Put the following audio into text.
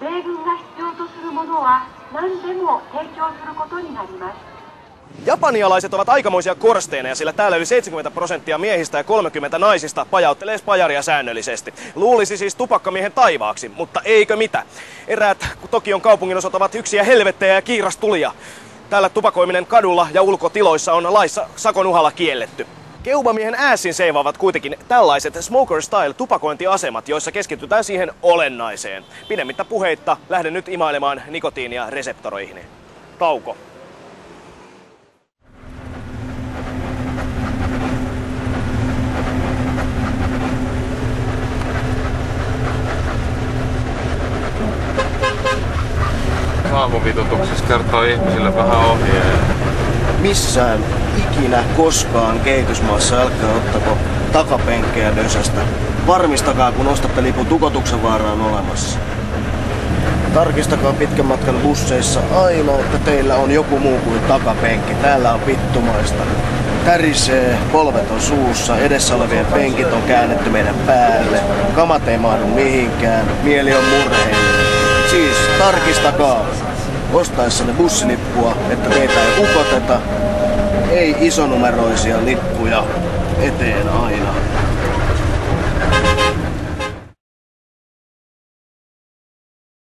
米軍が必要とするものは何でも提供することになります。Japanialaiset ovat aikamoisia korsteeneja, sillä täällä yli 70% miehistä ja 30 naisista pajauttelee spajaria säännöllisesti. Luulisi siis tupakkamiehen taivaaksi, mutta eikö mitä. Eräät Tokion kaupungin osat ovat yksiä helvettejä ja kiirastulia. Täällä tupakoiminen kadulla ja ulkotiloissa on laissa sakon uhalla kielletty. Keubamiehen äässin seivaavat kuitenkin tällaiset smoker style tupakointiasemat, joissa keskitytään siihen olennaiseen. Pidemmittä puheitta lähden nyt imailemaan nikotiinia reseptoroihini. Tauko. Saavuvitutuksessa kertoo ihmisille vähän ohjeen. Missään ikinä koskaan kehitysmaassa älkää ottako takapenkkejä dösästä. Varmistakaa, kun ostatte lipun, tukotuksen vaara on olemassa. Tarkistakaa pitkän matkan busseissa aina, että teillä on joku muu kuin takapenkki. Täällä on vittumaista. Tärisee, polvet on suussa, edessä olevien penkit on käännetty meidän päälle. Kamat ei mahdu mihinkään, mieli on murheinen. Siis tarkistakaa ostaessanne bussilippua, että teitä ei upoteta. Ei isonumeroisia lippuja eteen aina.